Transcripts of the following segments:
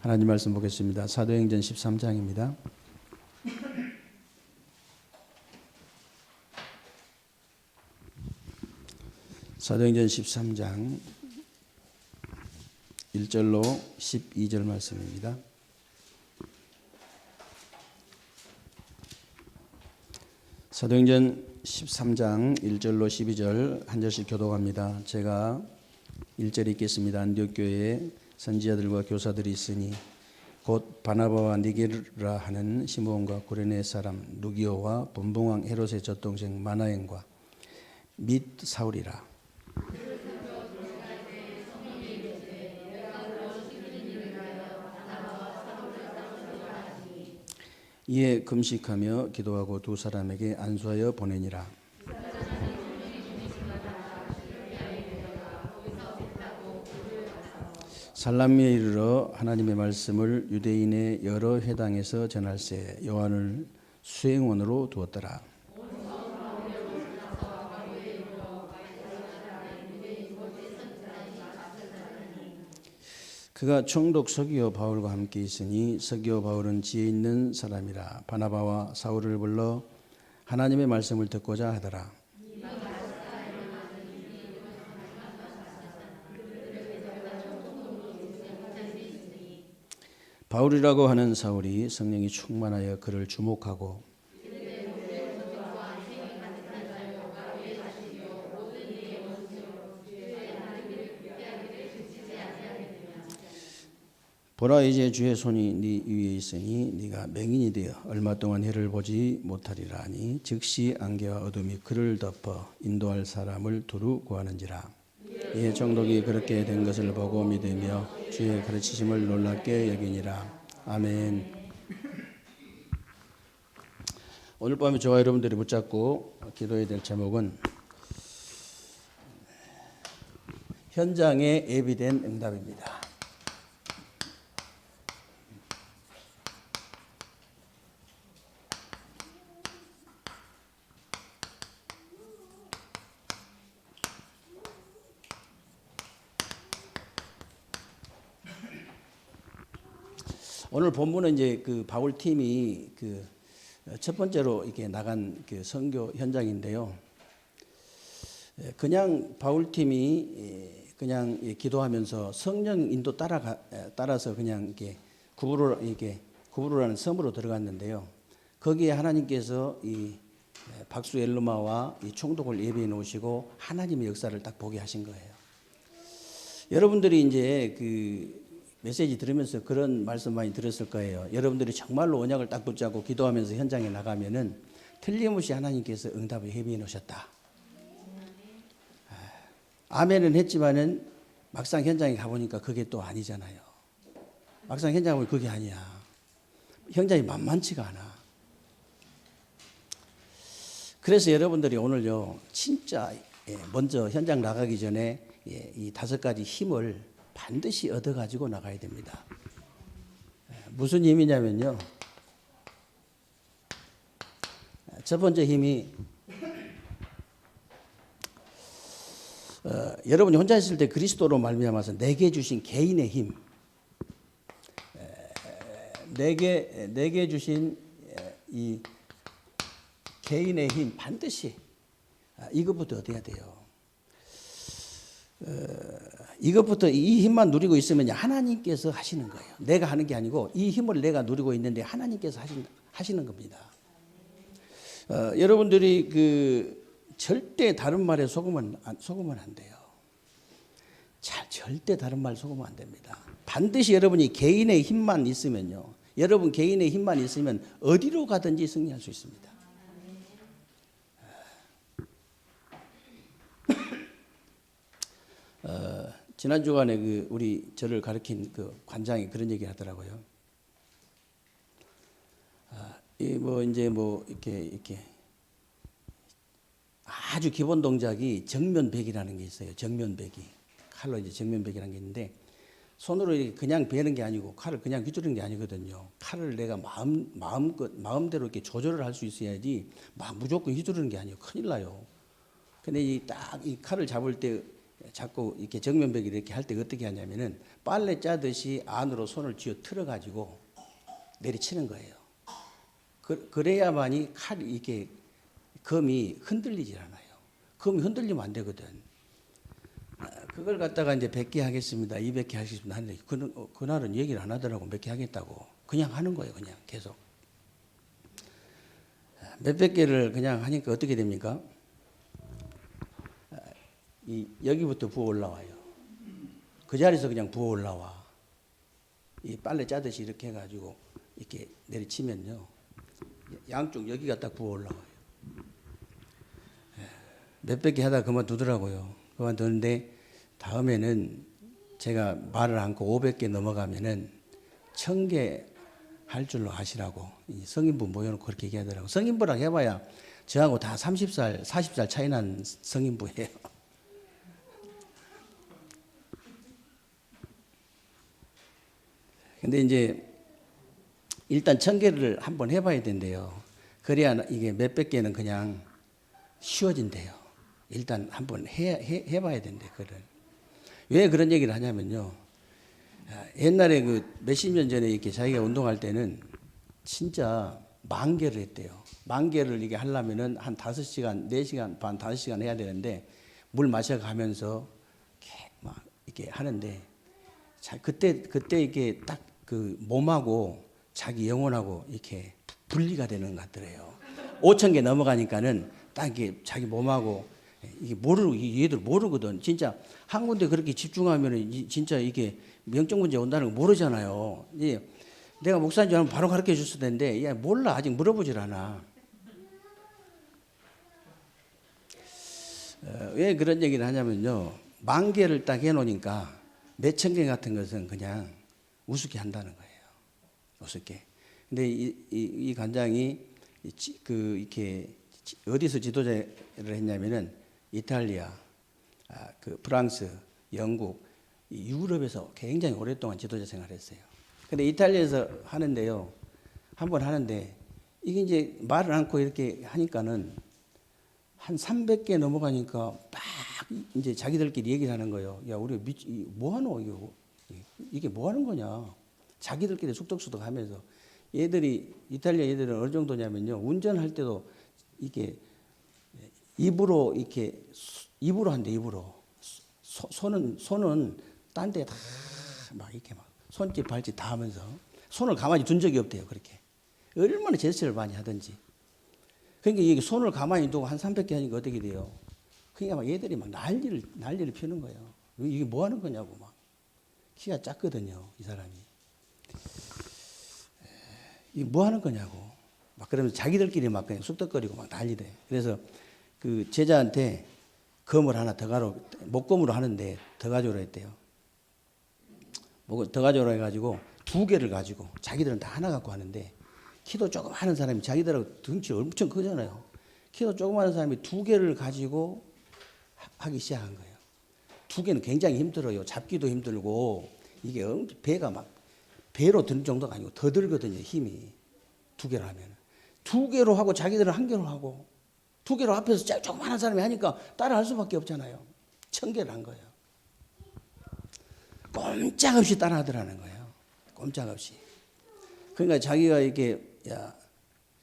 하나님 말씀 보겠습니다. 사도행전 13장입니다. 사도행전 13장 1절로 12절 말씀입니다. 사도행전 13장 1절로 12절 한 절씩 교독합니다. 제가 1절 읽겠습니다. 안디옥 교회에 선지자들과 교사들이 있으니 곧 바나바와 니게르라 하는 시므온과 구레네 사람 누기오와 분봉왕 헤롯의 젖동생 마나엔과 및 사울이라. 이에 금식하며 기도하고 두 사람에게 안수하여 보내니라. 살람미에 이르러 하나님의 말씀을 유대인의 여러 회당에서 전할세 요한을 수행원으로 두었더라. 그가 총독 서기오 바울과 함께 있으니 서기오 바울은 지혜 있는 사람이라. 바나바와 사울을 불러 하나님의 말씀을 듣고자 하더라. 바울이라고 하는 사울이 성령이 충만하여 그를 주목하고 보라, 이제 주의 손이 네 위에 있으니 네가 맹인이 되어 얼마 동안 해를 보지 못하리라 하니 즉시 안개와 어둠이 그를 덮어 인도할 사람을 두루 구하는지라. 이에 총독이 그렇게 된 것을 보고 믿으며 주의 가르치심을 놀랍게 여기니라. 아멘. 오늘 밤에 저와 여러분들이 붙잡고 기도해야 될 제목은 현장에 예비된 응답입니다. 오늘 본문은 이제 그 바울 팀이 그 첫 번째로 이렇게 나간 그 선교 현장인데요. 그냥 바울 팀이 그냥 기도하면서 성령 인도 따라서 그냥 이렇게 구브로라는 섬으로 들어갔는데요. 거기에 하나님께서 이 박수 엘루마와 이 총독을 예비해 놓으시고 하나님의 역사를 딱 보게 하신 거예요. 여러분들이 이제 그 메시지 들으면서 그런 말씀 많이 들었을 거예요. 여러분들이 정말로 언약을 딱 붙잡고 기도하면서 현장에 나가면은 틀림없이 하나님께서 응답을 예비해 놓으셨다. 아멘은 했지만은 막상 현장에 가보니까 그게 또 아니잖아요. 막상 현장에 보면 그게 아니야. 현장이 만만치가 않아. 그래서 여러분들이 오늘요, 진짜 먼저 현장 나가기 전에 이 5가지 힘을 반드시 얻어가지고 나가야 됩니다. 무슨 힘이냐면요. 첫 번째 힘이 여러분이 혼자 있을 때 그리스도로 말미암아서 내게 주신 개인의 힘, 내게 주신 이 개인의 힘 반드시 이것부터 얻어야 돼요. 이것부터 이 힘만 누리고 있으면 하나님께서 하시는 거예요. 내가 하는 게 아니고 이 힘을 내가 누리고 있는데 하나님께서 하시는 겁니다. 여러분들이 그 절대 다른 말에 속으면 안 돼요. 절대 다른 말 속으면 안 됩니다. 반드시 여러분이 개인의 힘만 있으면요. 여러분 개인의 힘만 있으면 어디로 가든지 승리할 수 있습니다. 지난 주간에 그 우리 저를 가르친 그 관장이 그런 얘기 하더라고요. 이렇게 아주 기본 동작이 정면배기라는 게 있어요. 정면배기. 칼로 이제 정면배기라는 게 있는데 손으로 그냥 베는 게 아니고 칼을 그냥 휘두르는 게 아니거든요. 칼을 내가 마음대로 이렇게 조절을 할 수 있어야지 막 무조건 휘두르는 게 아니에요. 큰일 나요. 근데 딱 이 칼을 잡을 때 자꾸 이렇게 정면배기 이렇게 할 때 어떻게 하냐면은 빨래 짜듯이 안으로 손을 쥐어 틀어 가지고 내리치는 거예요. 그래야만이 칼이 이게 검이 흔들리질 않아요. 검이 흔들리면 안 되거든. 그걸 갖다가 이제 100개 하겠습니다. 200개 하겠습니다. 하는데 그날은 얘기를 안 하더라고. 몇 개 하겠다고. 그냥 하는 거예요. 그냥 계속. 몇백 개를 그냥 하니까 어떻게 됩니까? 여기부터 부어 올라와요. 그 자리에서 그냥 부어 올라와. 이 빨래 짜듯이 이렇게 해가지고 이렇게 내리치면요. 양쪽 여기가 딱 부어 올라와요. 몇백 개 하다가 그만두더라고요. 그만두는데 다음에는 제가 말을 않고 500개 넘어가면은 1000개 할 줄로 하시라고 성인부 모여놓고 그렇게 얘기하더라고요. 성인부라고 해봐야 저하고 다 30살, 40살 차이 난 성인부예요. 근데 이제 일단 1000개를 한번 해봐야 된대요. 그래야 이게 몇백 개는 그냥 쉬워진대요. 일단 한번 해봐야 된대, 그걸. 왜 그런 얘기를 하냐면요. 옛날에 그 몇십 년 전에 이렇게 자기가 운동할 때는 진짜 10,000개를 했대요. 10,000개를 이게 하려면은 한 5시간, 4시간 반, 5시간 해야 되는데 물 마셔가면서 막 이렇게 하는데 그때 이게 딱 그 몸하고 자기 영혼하고 이렇게 분리가 되는 것 같더래요. 5,000개 넘어가니까는 딱 이게 자기 몸하고 이게 얘들 모르거든. 진짜 한 군데 그렇게 집중하면은 진짜 이게 영적 문제 온다는 거 모르잖아요. 내가 목사인 줄 알면 바로 가르쳐 줬을 텐데, 야, 몰라. 아직 물어보질 않아. 왜 그런 얘기를 하냐면요. 10,000개를 딱 해놓으니까 몇천 개 같은 것은 그냥 우습게 한다는 거예요. 우습게. 근데 이 관장이 이렇게 어디서 지도자를 했냐면은 이탈리아, 그 프랑스, 영국, 유럽에서 굉장히 오랫동안 지도자 생활을 했어요. 근데 이탈리아에서 하는데요. 한번 하는데 이게 이제 말을 않고 이렇게 하니까는 한 300개 넘어가니까 막 이제 자기들끼리 얘기를 하는 거예요. 야, 우리 뭐 하노? 이게 뭐 하는 거냐? 자기들끼리 숙덕숙덕 하면서 이탈리아 애들은 어느 정도냐면요. 운전할 때도 이게 입으로 한대, 입으로. 손은 딴 데 다 막 이렇게 막 손짓 발짓 다 하면서 손을 가만히 둔 적이 없대요. 그렇게. 얼마나 제스처를 많이 하든지. 그러니까 이게 손을 가만히 두고 한 300개 하니까 어떻게 돼요? 그러니까 막 얘들이 막 난리를 피우는 거예요. 이게 뭐 하는 거냐고 막. 키가 작거든요, 이 사람이. 이게 뭐 하는 거냐고. 막 그러면서 자기들끼리 막 그냥 쑥덕거리고 막 난리래. 그래서 그 제자한테 검을 하나 더 목검으로 하는데 더 가져오라 했대요. 더 가져오라 해가지고 2개를 가지고 자기들은 다 하나 갖고 하는데 키도 조그마한 사람이 자기들하고 덩치 엄청 크잖아요. 키도 조그마한 사람이 2개를 가지고 하기 시작한 거예요. 2개는 굉장히 힘들어요. 잡기도 힘들고 이게 배가 막 배로 드는 정도가 아니고 더 들거든요. 힘이 2개를 하면 2개로 하고 자기들은 1개로 하고 2개로 앞에서 조그마한 사람이 하니까 따라할 수밖에 없잖아요. 1000개를 한 거예요. 꼼짝없이 따라하더라는 거예요. 꼼짝없이. 그러니까 자기가 이렇게 야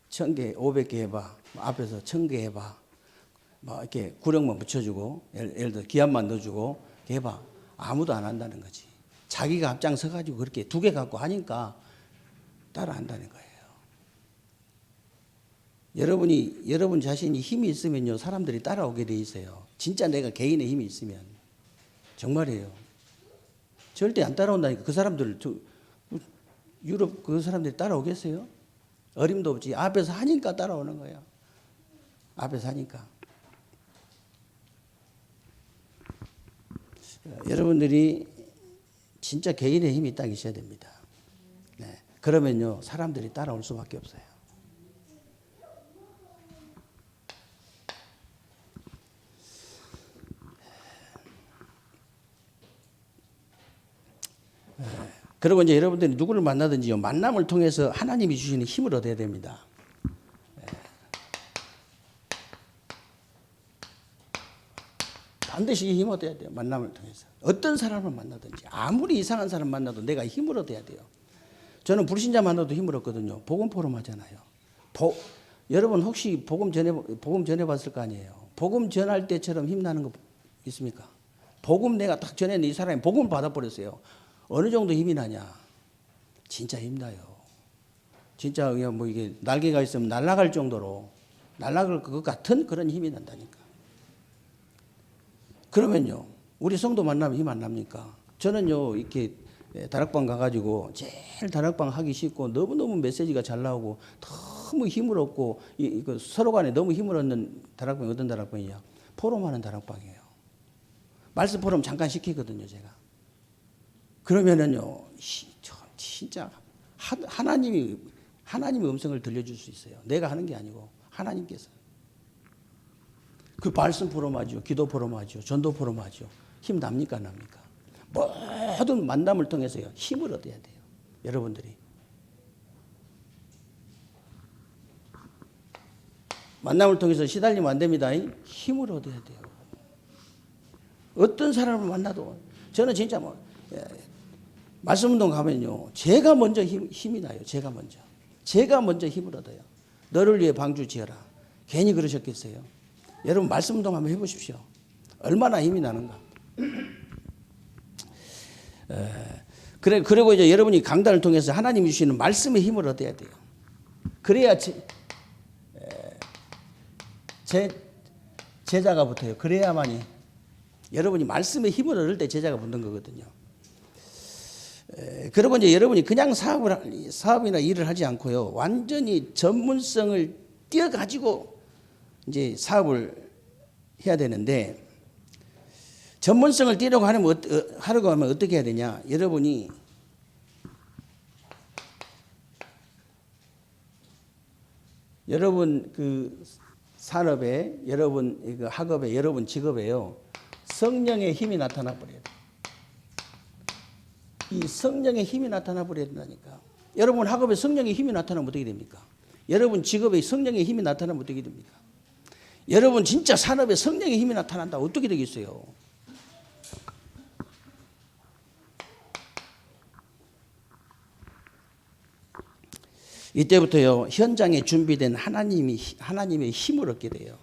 1000개, 500개 해봐. 앞에서 1000개 해봐. 막 이렇게 구령만 붙여주고 예를 들어 기합만 넣어주고 해봐. 아무도 안 한다는 거지. 자기가 앞장서 가지고 그렇게 2개 갖고 하니까 따라한다는 거예요. 여러분 자신이 힘이 있으면요 사람들이 따라오게 돼 있어요. 진짜 내가 개인의 힘이 있으면 정말이에요. 절대 안 따라온다니까. 그 사람들 유럽 그 사람들이 따라오겠어요? 어림도 없지. 앞에서 하니까 따라오는 거예요. 앞에서 하니까. 여러분들이 진짜 개인의 힘이 딱 있어야 됩니다. 네. 그러면요 사람들이 따라올 수밖에 없어요. 그리고 이제 여러분들이 누구를 만나든지요 만남을 통해서 하나님이 주시는 힘을 얻어야 됩니다. 반드시 힘을 얻어야 돼요. 만남을 통해서. 어떤 사람을 만나든지 아무리 이상한 사람 만나도 내가 힘을 얻어야 돼요. 저는 불신자 만나도 힘을 얻거든요. 복음 포럼 하잖아요. 여러분 혹시 복음 전해 봤을 거 아니에요. 복음 전할 때처럼 힘나는 거 있습니까? 복음 내가 딱 전했는데 이 사람이 복음을 받아버렸어요. 어느 정도 힘이 나냐? 진짜 힘나요. 진짜 그냥 뭐 이게 날개가 있으면 날아갈 정도로 날아갈 것 같은 그런 힘이 난다니까. 그러면요, 우리 성도 만나면 힘 안 납니까? 저는요, 이렇게 다락방 가가지고 제일 다락방 하기 쉽고 너무너무 메시지가 잘 나오고 너무 힘을 얻고 서로 간에 너무 힘을 얻는 다락방이 어떤 다락방이냐? 포럼하는 다락방이에요. 말씀 포럼 잠깐 시키거든요, 제가. 그러면은요, 진짜 하나님의 음성을 들려줄 수 있어요. 내가 하는 게 아니고 하나님께서. 그 말씀 포럼 하죠, 기도 포럼 하죠, 전도 포럼 하죠. 힘 납니까, 안 납니까? 모든 만남을 통해서요, 힘을 얻어야 돼요. 여러분들이. 만남을 통해서 시달리면 안 됩니다. 힘을 얻어야 돼요. 어떤 사람을 만나도 저는 진짜 말씀 운동 가면요, 제가 먼저 힘이 나요. 제가 먼저 힘을 얻어요. 너를 위해 방주 지어라. 괜히 그러셨겠어요? 여러분 말씀 운동 한번 해보십시오. 얼마나 힘이 나는가. 그리고 이제 여러분이 강단을 통해서 하나님이 주시는 말씀의 힘을 얻어야 돼요. 그래야 제자가 붙어요. 그래야만이 여러분이 말씀의 힘을 얻을 때 제자가 붙는 거거든요. 그리고 이제 여러분이 그냥 사업이나 일을 하지 않고요, 완전히 전문성을 띄어가지고 이제 사업을 해야 되는데, 전문성을 띄려고 하려고 하면 어떻게 해야 되냐? 여러분이 여러분 그 산업에, 여러분 그 학업에, 여러분 직업에요, 성령의 힘이 나타나 버려야 돼요. 이 성령의 힘이 나타나 버려야 된다니까. 여러분 학업에 성령의 힘이 나타나면 어떻게 됩니까? 여러분 직업에 성령의 힘이 나타나면 어떻게 됩니까? 여러분 진짜 산업에 성령의 힘이 나타난다 어떻게 되겠어요? 이때부터요, 현장에 준비된 하나님의 힘을 얻게 돼요.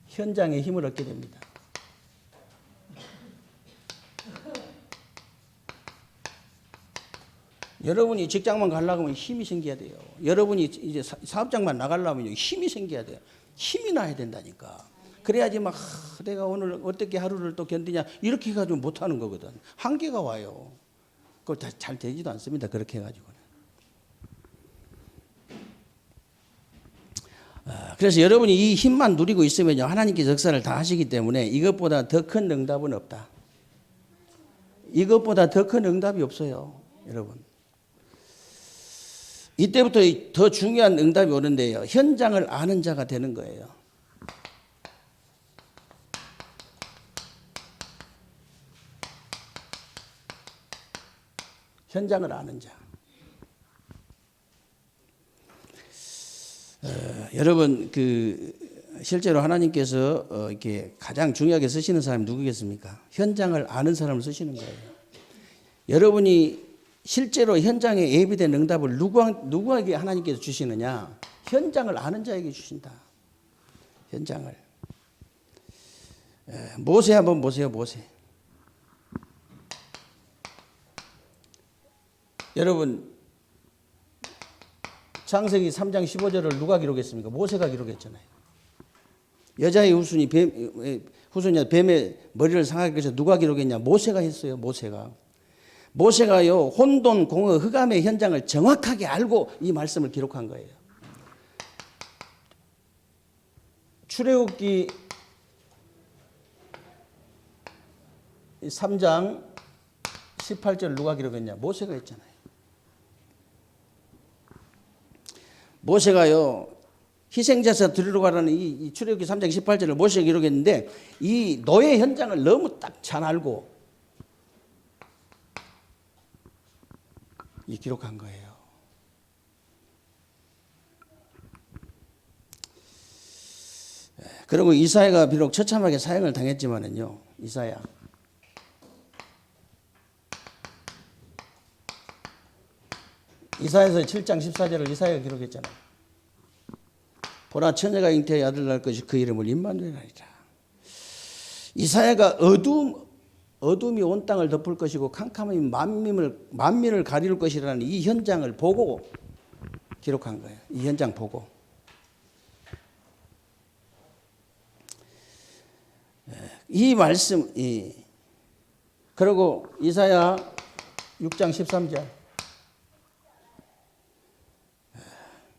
현장의 힘을 얻게 됩니다. 여러분이 직장만 가려고 하면 힘이 생겨야 돼요. 여러분이 이제 사업장만 나가려면 힘이 생겨야 돼요. 힘이 나야 된다니까. 그래야지 막 내가 오늘 어떻게 하루를 또 견디냐 이렇게 해가지고 못하는 거거든. 한계가 와요. 그걸 잘 되지도 않습니다. 그렇게 해가지고는. 그래서 여러분이 이 힘만 누리고 있으면요, 하나님께서 역사를 다 하시기 때문에 이것보다 더 큰 응답은 없다. 이것보다 더 큰 응답이 없어요, 여러분. 이때부터 더 중요한 응답이 오는데요, 현장을 아는 자가 되는 거예요. 현장을 아는 자. 여러분 실제로 하나님께서 이렇게 가장 중요하게 쓰시는 사람이 누구겠습니까? 현장을 아는 사람을 쓰시는 거예요. 여러분이 실제로 현장에 예비된 응답을 누구에게 하나님께서 주시느냐? 현장을 아는 자에게 주신다. 현장을. 모세 한번 보세요. 모세. 여러분 창세기 3장 15절을 누가 기록했습니까? 모세가 기록했잖아요. 여자의 후손이 뱀의 머리를 상하게 해서 누가 기록했냐? 모세가 했어요. 모세가요, 혼돈, 공허, 흑암의 현장을 정확하게 알고 이 말씀을 기록한 거예요. 출애굽기 3장 18절을 누가 기록했냐? 모세가 했잖아요. 모세가요, 희생제사 드리러 가라는 이 출애굽기 3장 18절을 모세가 기록했는데, 이 노예 현장을 너무 딱 잘 알고 이 기록한 거예요. 그리고 이사야가 비록 처참하게 사형을 당했지만은요, 이사야서 7장 14절을 이사야가 기록했잖아요. 보라 처녀가 잉태하여 아들 낳을 것이 그 이름을 임마누엘 하리라. 이사야가 어둠이 온 땅을 덮을 것이고 캄캄함이 만민을 가리울 것이라는 이 현장을 보고 기록한 거예요. 이 현장 보고. 이 말씀, 그리고 이사야 6장 13절.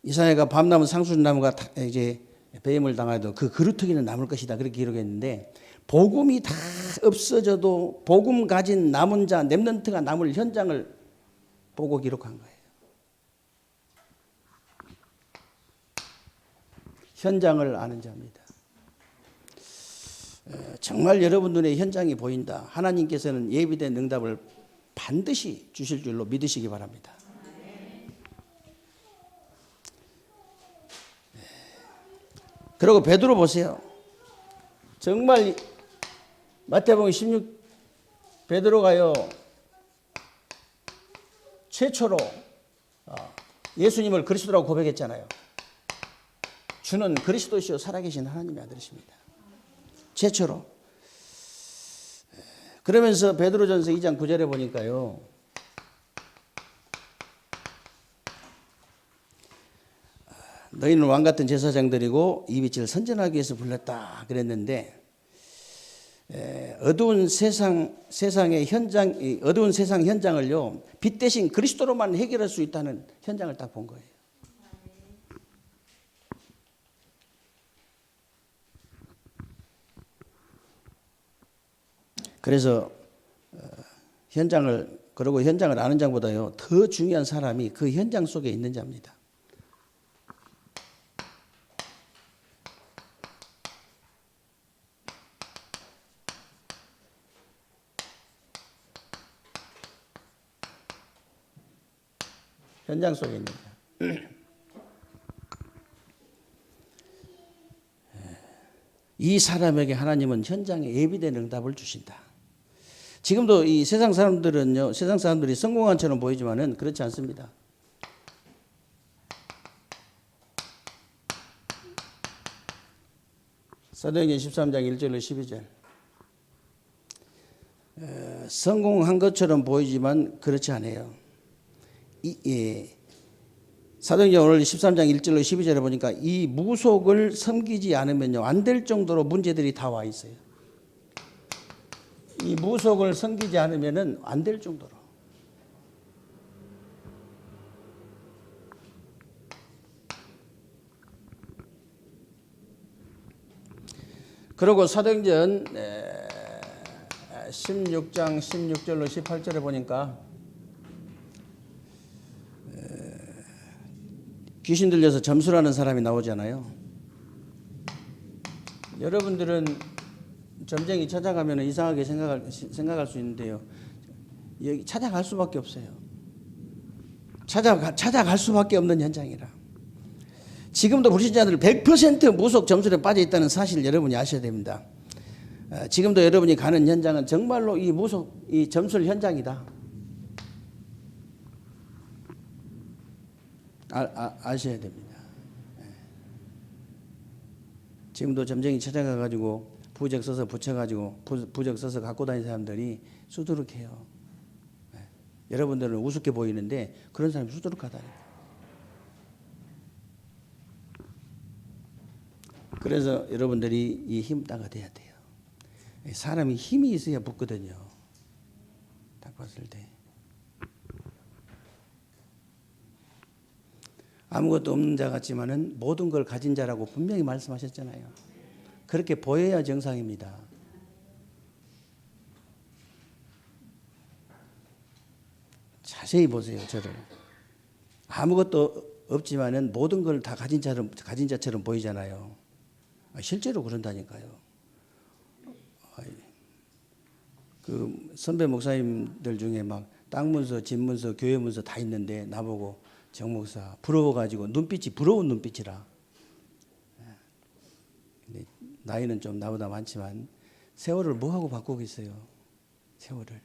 이사야가 밤나무 상수나무가 이제 배임을 당하여도 그 그루터기는 남을 것이다. 그렇게 기록했는데, 복음이 다 없어져도 복음 가진 남은 자, 렘넌트가 남을 현장을 보고 기록한 거예요. 현장을 아는 자입니다. 정말 여러분 눈에 현장이 보인다. 하나님께서는 예비된 응답을 반드시 주실 줄로 믿으시기 바랍니다. 그리고 베드로 보세요. 정말 마태복음 16 베드로가요 최초로 예수님을 그리스도라고 고백했잖아요. 주는 그리스도시요 살아계신 하나님의 아들이십니다. 최초로. 그러면서 베드로전서 2장 9절에 보니까요, 너희는 왕같은 제사장들이고 이 빛을 선전하기 위해서 불렀다 그랬는데, 어두운 세상 현장을요 빛 대신 그리스도로만 해결할 수 있다는 현장을 딱 본 거예요. 그래서 현장을 아는 자보다요 더 중요한 사람이 그 현장 속에 있는 자입니다. 현장 속에 있는 자. 이 사람에게 하나님은 현장에 예비된 응답을 주신다. 지금도 이 세상 사람들이 성공한처럼 보이지만은 그렇지 않습니다. 사도행전 13장 1절로 12절. 성공한 것처럼 보이지만 그렇지 않아요. 사도행전 오늘 13장 1절로 12절에 보니까 이 무속을 섬기지 않으면요 안 될 정도로 문제들이 다 와 있어요. 이 무속을 섬기지 않으면은 안 될 정도로. 그리고 사도행전 16장 16절로 18절에 보니까 귀신 들려서 점수라는 사람이 나오잖아요. 여러분들은 점쟁이 찾아가면 이상하게 생각할 수 있는데요. 여기 찾아갈 수밖에 없어요. 찾아갈 수밖에 없는 현장이라. 지금도 불신자들 100% 무속 점술에 빠져 있다는 사실 여러분이 아셔야 됩니다. 지금도 여러분이 가는 현장은 정말로 이 점술 현장이다. 아셔야 됩니다. 지금도 점쟁이 찾아가가지고 부적 써서 붙여가지고 부적 써서 갖고 다니는 사람들이 수두룩해요. 여러분들은 우습게 보이는데 그런 사람이 수두룩하다. 그래서 여러분들이 이 힘따가 돼야 돼요. 사람이 힘이 있어야 붙거든요. 딱 봤을 때. 아무것도 없는 자 같지만은 모든 걸 가진 자라고 분명히 말씀하셨잖아요. 그렇게 보여야 정상입니다. 자세히 보세요, 저를. 아무것도 없지만은 모든 걸 다 가진 자처럼 보이잖아요. 실제로 그런다니까요. 그 선배 목사님들 중에 막 땅 문서, 집 문서, 교회 문서 다 있는데 나보고 정 목사 부러워가지고 눈빛이 부러운 눈빛이라. 근데 나이는 좀 나보다 많지만 세월을 뭐하고 바꾸겠어요. 세월을.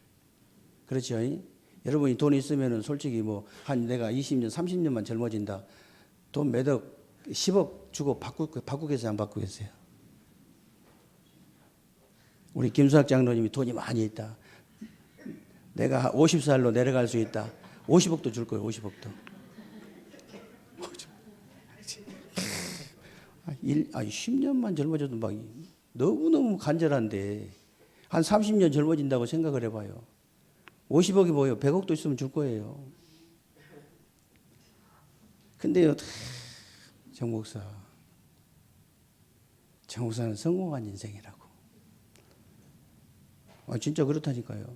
그렇죠? 여러분이 돈 있으면은 솔직히 뭐 한 내가 20년, 30년만 젊어진다. 돈 몇 억, 10억 주고 바꾸겠어요? 안 바꾸겠어요? 우리 김수학 장로님이 돈이 많이 있다. 내가 50살로 내려갈 수 있다. 50억도 줄 거예요. 50억도. 10년만 젊어져도 막 너무너무 간절한데 한 30년 젊어진다고 생각을 해봐요. 50억이 뭐예요? 100억도 있으면 줄 거예요. 근데요, 정 목사는 성공한 인생이라고. 진짜 그렇다니까요.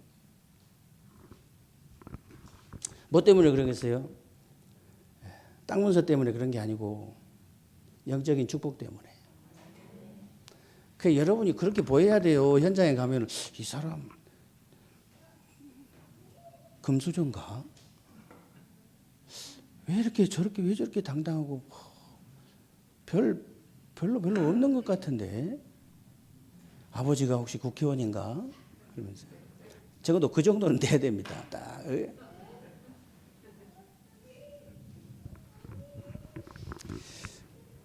뭐 때문에 그러겠어요? 땅 문서 때문에 그런 게 아니고 영적인 축복 때문에. 그 여러분이 그렇게 보여야 돼요. 현장에 가면 이 사람 금수저인가? 왜 저렇게 당당하고 별로 없는 것 같은데 아버지가 혹시 국회의원인가? 그러면서 적어도 그 정도는 돼야 됩니다. 딱.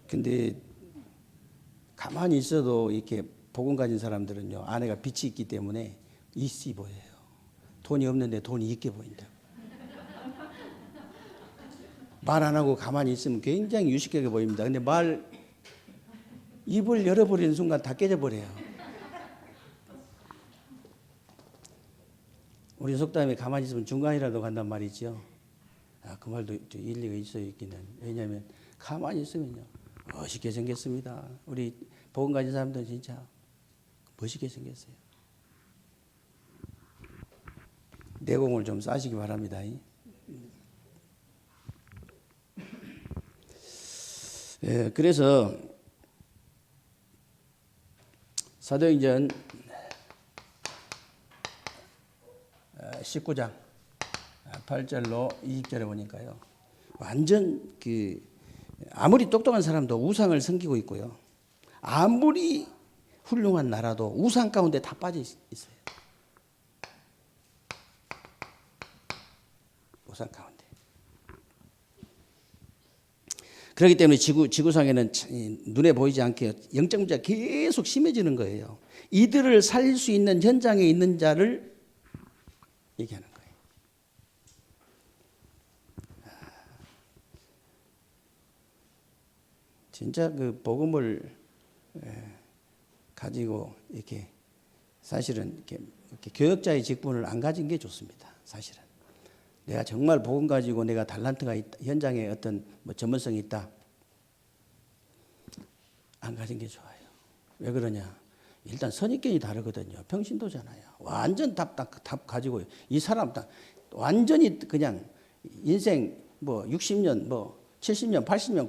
근데 가만히 있어도 이렇게 복음 가진 사람들은요, 안에가 빛이 있기 때문에 있어 보여요. 돈이 없는데 돈이 있게 보인다. 말 안 하고 가만히 있으면 굉장히 유식하게 보입니다. 근데 입을 열어버리는 순간 다 깨져버려요. 우리 속담에 가만히 있으면 중간이라도 간단 말이죠. 그 말도 일리가 있기는. 왜냐하면 가만히 있으면요, 멋있게 생겼습니다. 우리 복음 가진 사람들은 진짜 멋있게 생겼어요. 내공을 좀 쌓으시기 바랍니다. 그래서 사도행전 19장 8절로 20절에 보니까요, 완전 아무리 똑똑한 사람도 우상을 섬기고 있고요, 아무리 훌륭한 나라도 우상 가운데 다 빠져 있어요. 우상 가운데. 그렇기 때문에 지구상에는 눈에 보이지 않게 영적 문제가 계속 심해지는 거예요. 이들을 살릴 수 있는 현장에 있는 자를 얘기하는 거예요. 진짜 그 복음을 가지고 이렇게 사실은 이렇게 교역자의 직분을 안 가진 게 좋습니다. 사실은 내가 정말 복음 가지고 내가 달란트가 있다, 현장에 어떤 전문성이 있다, 안 가진 게 좋아요. 왜 그러냐? 일단 선입견이 다르거든요. 평신도잖아요. 완전 답 가지고 이 사람 딱 완전히 그냥 인생 60년 70년 80년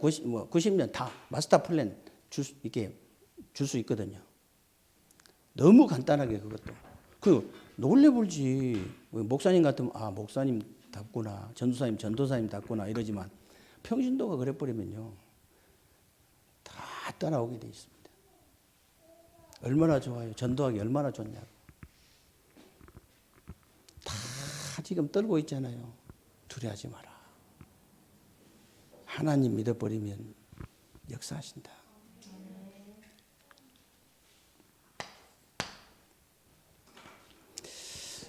90년 다 마스터 플랜 이렇게 줄 수 있거든요. 너무 간단하게 그것도 놀래볼지. 목사님 같으면 목사님답구나, 전도사님답구나 이러지만 평신도가 그래버리면요, 다 따라오게 돼 있습니다. 얼마나 좋아요. 전도하기 얼마나 좋냐고. 다 지금 떨고 있잖아요. 두려워하지 마라. 하나님 믿어버리면 역사하신다.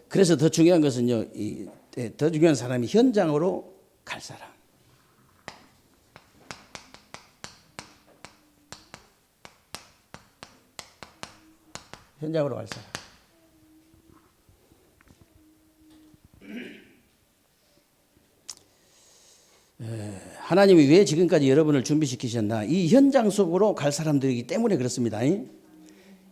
그래서 더 중요한 것은요, 더 중요한 사람이 현장으로 갈 사람. 현장으로 갈 사람. 하나님이 왜 지금까지 여러분을 준비시키셨나? 이 현장 속으로 갈 사람들이기 때문에 그렇습니다.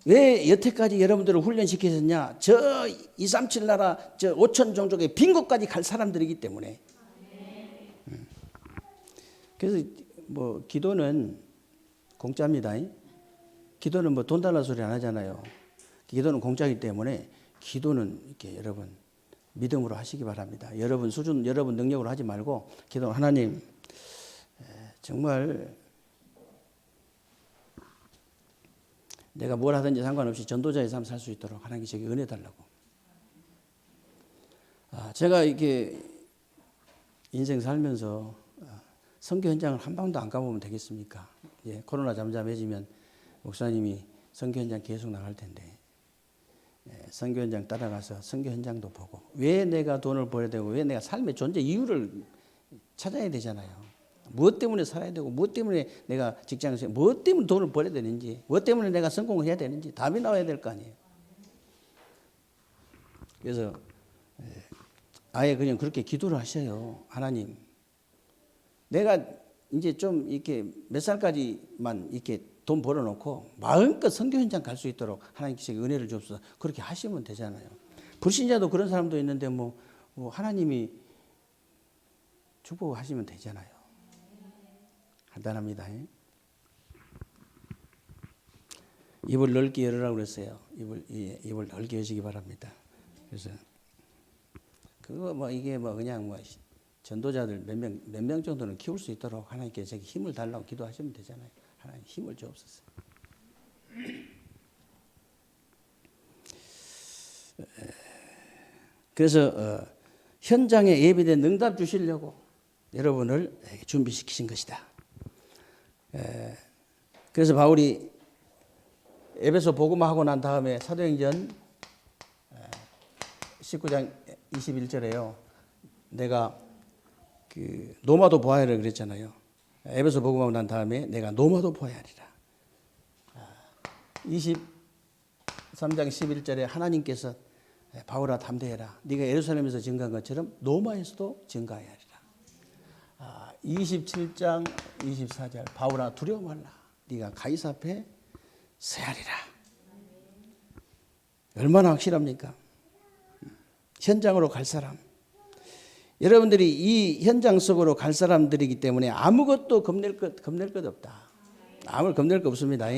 왜 여태까지 여러분들을 훈련시키셨냐? 저 237 나라, 저 5천 종족의 빈 곳까지 갈 사람들이기 때문에. 그래서 기도는 공짜입니다. 기도는 돈 달라 소리 안 하잖아요. 기도는 공짜이기 때문에 기도는 이렇게 여러분 믿음으로 하시기 바랍니다. 여러분 수준, 여러분 능력으로 하지 말고 기도, 하나님 정말 내가 뭘 하든지 상관없이 전도자의 삶 살 수 있도록 하나님께 저에게 은혜 달라고. 제가 이렇게 인생 살면서 선교 현장을 한 번도 안 가보면 되겠습니까? 예, 코로나 잠잠해지면 목사님이 선교 현장 계속 나갈 텐데, 선교 현장 따라가서 선교 현장도 보고, 왜 내가 돈을 벌어야 되고, 왜 내가 삶의 존재 이유를 찾아야 되잖아요. 무엇 때문에 살아야 되고, 무엇 때문에 내가 직장에서, 무엇 때문에 돈을 벌어야 되는지, 무엇 때문에 내가 성공을 해야 되는지 답이 나와야 될 거 아니에요. 그래서 아예 그냥 그렇게 기도를 하셔요. 하나님, 내가 이제 좀 이렇게 몇 살까지만 이렇게 돈 벌어놓고 마음껏 선교 현장 갈 수 있도록 하나님께서 은혜를 주옵소서. 그렇게 하시면 되잖아요. 불신자도 그런 사람도 있는데 뭐 하나님이 축복하시면 되잖아요. 간단합니다. 입을 넓게 열으라고 그랬어요. 입을 넓게 여시기 바랍니다. 그래서 그거 뭐 이게 뭐 그냥 뭐 전도자들 몇 명 정도는 키울 수 있도록 하나님께 저기 힘을 달라고 기도하시면 되잖아요. 하나님 힘을 주옵소서. 그래서 현장에 예비된 응답 주시려고 여러분을 준비시키신 것이다. 그래서 바울이 에베소 복음하고 난 다음에 사도행전 19장 21절에요. 내가 그 노마도 보아야를 그랬잖아요. 에베소 복음하고 난 다음에 내가 노마도 보아야 하리라. 23장 11절에 하나님께서 바울아 담대해라. 네가 예루살렘에서 증거한 것처럼 노마에서도 증거해야 하리라. 27장 24절 바울아 두려워 말라. 네가 가이사 앞에 서야리라. 얼마나 확실합니까? 현장으로 갈 사람. 여러분들이 이 현장 속으로 갈 사람들이기 때문에 아무것도 겁낼 것 없다. 아무 겁낼 거 없습니다.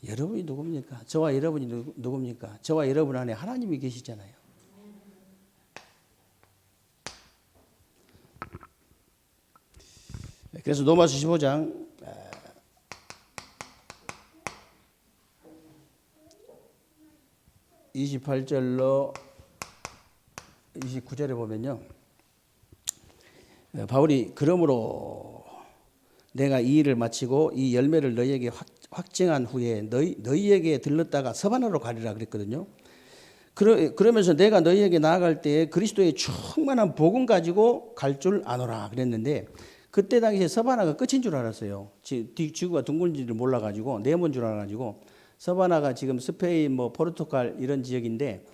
여러분이 누굽니까? 저와 여러분이 누굽니까? 저와 여러분 안에 하나님이 계시잖아요. 그래서 로마서 15장 28절로 29절에 보면요. 바울이 그러므로 내가 이 일을 마치고 이 열매를 너희에게 확증한 후에 너희에게 들렀다가 서바나로 가리라 그랬거든요. 그러면서 내가 너희에게 나아갈 때에 그리스도의 충만한 복음 가지고 갈 줄 아노라 그랬는데 그때 당시에 서바나가 끝인 줄 알았어요. 지구가 둥근지를 몰라가지고 네모인 줄 알아가지고 서바나가 지금 스페인 뭐 포르투갈 이런 지역인데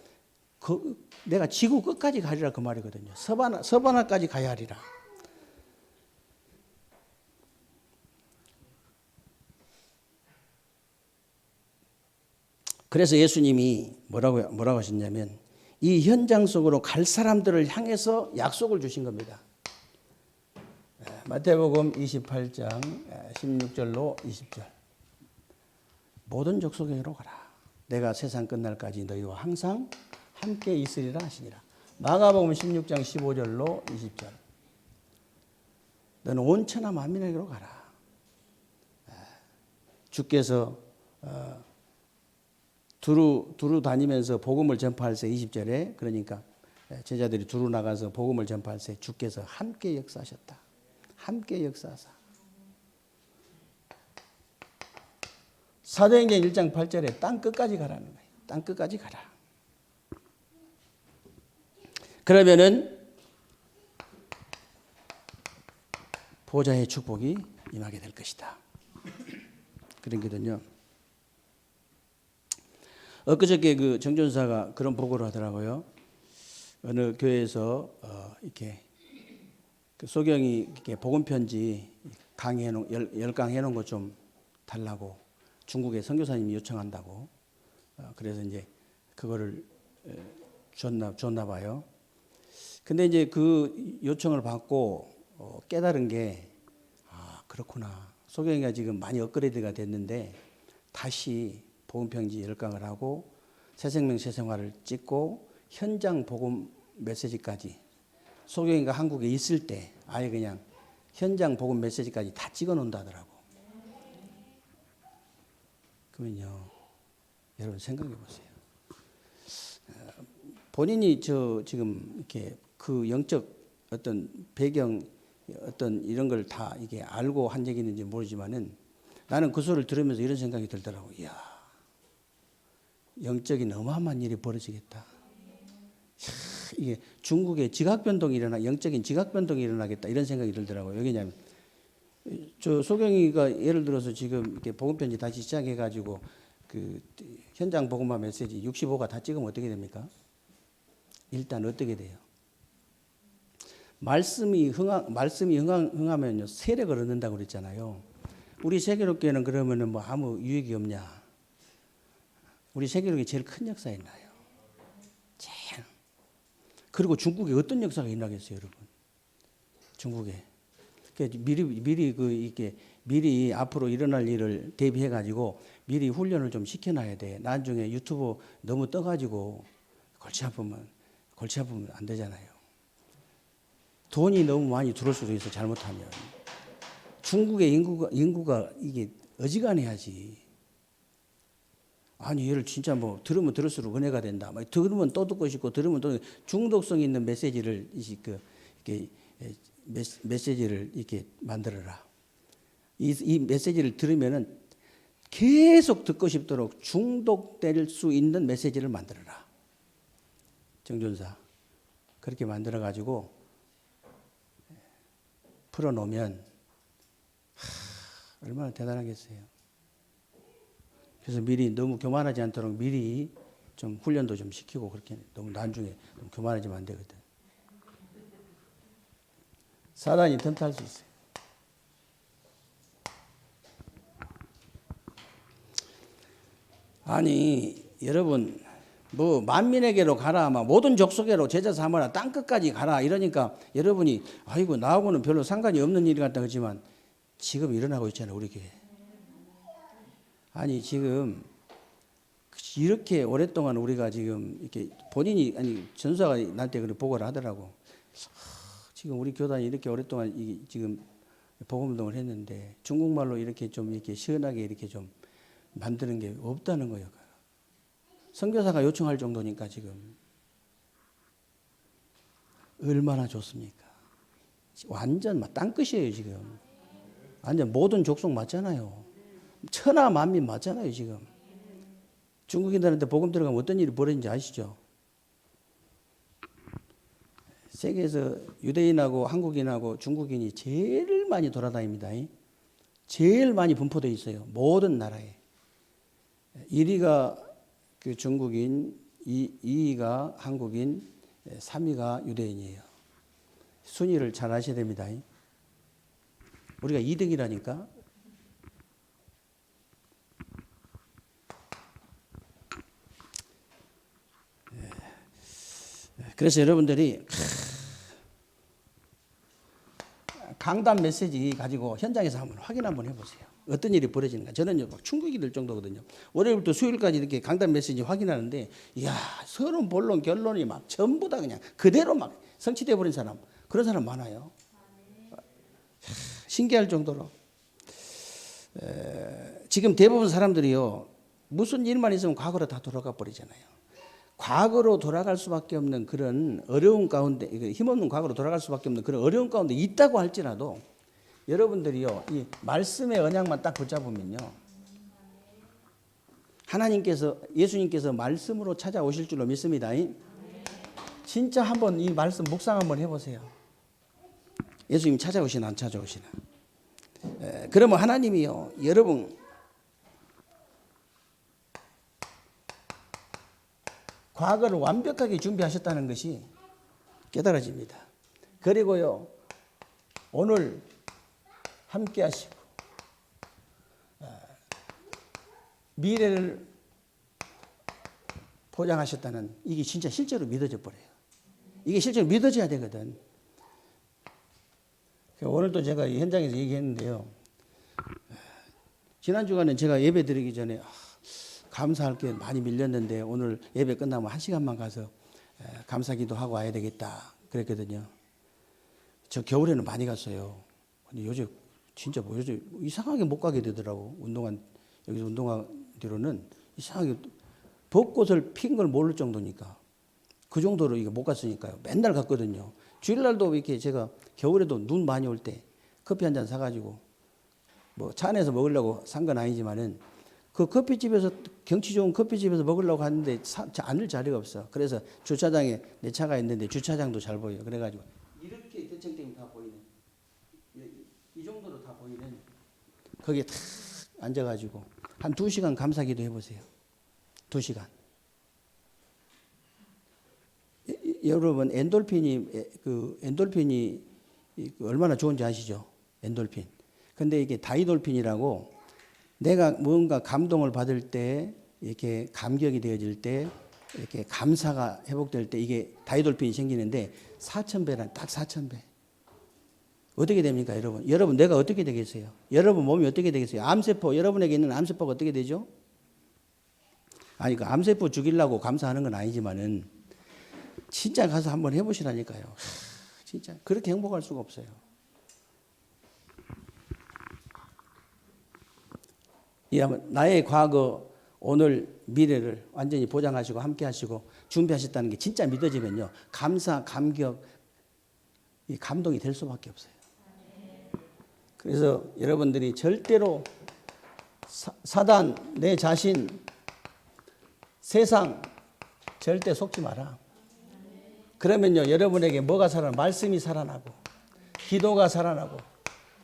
내가 지구 끝까지 가리라 그 말이거든요. 서바나까지 가야 하리라. 그래서 예수님이 뭐라고 하셨냐면 이 현장 속으로 갈 사람들을 향해서 약속을 주신 겁니다. 마태복음 28장 16절로 20절 모든 족속에게로 가라. 내가 세상 끝날까지 너희와 항상 함께 있으리라 하시니라. 마가복음 16장 15절로 20절 너는 온 천하 만민에게로 가라. 주께서 두루 다니면서 복음을 전파할세 20절에 그러니까 제자들이 두루 나가서 복음을 전파할세 주께서 함께 역사하셨다. 함께 역사하사. 사도행전 1장 8절에 땅 끝까지 가라는 거예요. 땅 끝까지 가라. 그러면은 보좌의 축복이 임하게 될 것이다. 그러거든요. 엊그저께 그 정전사가 그런 보고를 하더라고요. 어느 교회에서 이렇게 그 소경이 이렇게 복음 편지 강의해 놓은 10강 해 놓은 거 좀 달라고 중국의 선교사님이 요청한다고. 그래서 이제 그거를 줬나 봐요. 근데 이제 그 요청을 받고 깨달은 게 그렇구나. 소경이가 지금 많이 업그레이드가 됐는데 다시 복음 편지 10강을 하고 새생명 새생활을 찍고 현장 복음 메시지까지 소경이가 한국에 있을 때 아예 그냥 현장 복음 메시지까지 다 찍어 놓는다더라고. 그러면요, 여러분 생각해 보세요. 본인이 지금 이렇게 그 영적 어떤 배경 어떤 이런 걸 다 이게 알고 한 얘기 있는지 모르지만은 나는 그 소리를 들으면서 이런 생각이 들더라고. 이야, 영적인 어마어마한 일이 벌어지겠다. 이게 중국에 영적인 지각 변동이 일어나겠다 이런 생각이 들더라고요. 왜냐하면 저 소경이가 예를 들어서 지금 이렇게 복음 편지 다시 시작해가지고 그 현장 복음화 메시지 65가 다 찍으면 어떻게 됩니까? 일단 어떻게 돼요? 말씀이 흥하면요 세력을 얻는다고 그랬잖아요. 우리 세계롭게는 그러면은 뭐 아무 유익이 없냐? 우리 세계롭게 제일 큰 역사 있나요? 제일. 그리고 중국에 어떤 역사가 일어나겠어요, 여러분? 중국에 미리 앞으로 일어날 일을 대비해 가지고 미리 훈련을 좀 시켜놔야 돼. 나중에 유튜브 너무 떠가지고 골치 아프면 안 되잖아요. 돈이 너무 많이 들어올 수도 있어 잘못하면. 중국의 인구가 이게 어지간해야지. 아니 얘를 진짜 뭐 들으면 들을수록 은혜가 된다. 막 들으면 또 듣고 싶고 들으면 또 중독성 있는 메시지를 이렇게 메시지를 이렇게 만들어라. 이 메시지를 들으면은 계속 듣고 싶도록 중독될 수 있는 메시지를 만들어라. 정준사 그렇게 만들어 가지고 풀어놓으면 얼마나 대단하겠어요. 그래서 미리 너무 교만하지 않도록 미리 좀 훈련도 좀 시키고 그렇게 너무 나중에 너무 교만하지면 안 되거든. 사단이 틈탈 수 있어요. 아니 여러분 뭐 만민에게로 가라, 막 모든 족속에로 제자 삼아라, 땅 끝까지 가라 이러니까 여러분이 아이고 나하고는 별로 상관이 없는 일이 같다 그러지만 지금 일어나고 있잖아요 우리 교회. 아니 지금 이렇게 오랫동안 우리가 지금 이렇게 본인이 아니 전사가 나한테 그렇게 보고를 하더라고. 지금 우리 교단이 이렇게 오랫동안 지금 복음운동을 했는데 중국말로 이렇게 좀 이렇게 시원하게 이렇게 좀 만드는 게 없다는 거예요. 선교사가 요청할 정도니까 지금 얼마나 좋습니까? 완전 막 땅끝이에요 지금. 완전 모든 족속 맞잖아요. 천하 만민 맞잖아요 지금. 중국인들한테 복음 들어가면 어떤 일이 벌어진지 아시죠? 세계에서 유대인하고 한국인하고 중국인이 제일 많이 돌아다닙니다. 제일 많이 분포되어 있어요. 모든 나라에. 1위가 그 중국인, 2위가 한국인, 3위가 유대인이에요. 순위를 잘 아셔야 됩니다. 우리가 2등이라니까. 그래서 여러분들이 강단 메시지 가지고 현장에서 한번 확인 한번 해보세요. 어떤 일이 벌어지는가. 저는 막 충격이 들 정도거든요. 월요일부터 수요일까지 이렇게 강단 메시지 확인하는데, 이야, 서론, 본론, 결론이 막 전부 다 그냥 그대로 막 성취돼 버린 사람, 그런 사람 많아요. 신기할 정도로. 지금 대부분 사람들이요, 무슨 일만 있으면 과거로 다 돌아가 버리잖아요. 과거로 돌아갈 수밖에 없는 그런 어려운 가운데, 힘없는 과거로 돌아갈 수밖에 없는 그런 어려운 가운데 있다고 할지라도 여러분들이요, 이 말씀의 언약만 딱 붙잡으면요, 하나님께서, 예수님께서 말씀으로 찾아오실 줄로 믿습니다. 진짜 한번 이 말씀 묵상 한번 해보세요. 예수님 찾아오시나 안 찾아오시나. 그러면 하나님이요, 여러분 과거를 완벽하게 준비하셨다는 것이 깨달아집니다. 그리고요, 오늘 함께 하시고 미래를 보장하셨다는 이게 진짜 실제로 믿어져 버려요. 이게 실제로 믿어져야 되거든. 오늘도 제가 현장에서 얘기했는데요. 지난 주간에 제가 예배 드리기 전에 감사할 게 많이 밀렸는데 오늘 예배 끝나면 1시간만 가서 감사기도 하고 와야 되겠다 그랬거든요. 저 겨울에는 많이 갔어요. 근데 요즘 진짜 요즘 이상하게 못 가게 되더라고. 여기서 운동화 뒤로는 이상하게 벚꽃을 핀 걸 모를 정도니까 그 정도로 이게 못 갔으니까요. 맨날 갔거든요. 주일날도 이렇게 제가 겨울에도 눈 많이 올 때 커피 한 잔 사가지고 뭐 차 안에서 먹으려고 산 건 아니지만은 그 커피집에서 경치 좋은 커피집에서 먹으려고 하는데 앉을 자리가 없어. 그래서 주차장에 내 차가 있는데 주차장도 잘 보여. 그래가지고 이렇게 대청댐이 다 보이는 이 정도로 다 보이는 거기에 탁 앉아가지고 한 2시간 감사기도 해보세요. 2시간. 여러분 엔돌핀이 얼마나 좋은지 아시죠? 엔돌핀. 근데 이게 다이돌핀이라고 내가 뭔가 감동을 받을 때 이렇게 감격이 되어질 때 이렇게 감사가 회복될 때 이게 다이돌핀이 생기는데 4,000배란 딱 4,000배. 어떻게 됩니까, 여러분? 여러분 내가 어떻게 되겠어요? 여러분 몸이 어떻게 되겠어요? 암세포 여러분에게 있는 암세포가 어떻게 되죠? 아니 그 암세포 죽이려고 감사하는 건 아니지만은 진짜 가서 한번 해보시라니까요. 진짜 그렇게 행복할 수가 없어요. 나의 과거, 오늘, 미래를 완전히 보장하시고 함께 하시고 준비하셨다는 게 진짜 믿어지면요. 감사, 감격, 이 감동이 될 수밖에 없어요. 그래서 여러분들이 절대로 사단, 내 자신, 세상 절대 속지 마라. 그러면요, 여러분에게 뭐가 살아나? 말씀이 살아나고, 기도가 살아나고,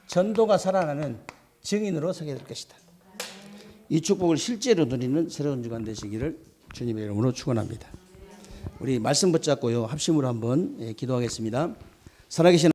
전도가 살아나는 증인으로 서게 될 것이다. 이 축복을 실제로 누리는 새로운 주간 되시기를 주님의 이름으로 축원합니다. 우리 말씀 붙잡고요, 합심으로 한번 기도하겠습니다. 살아계신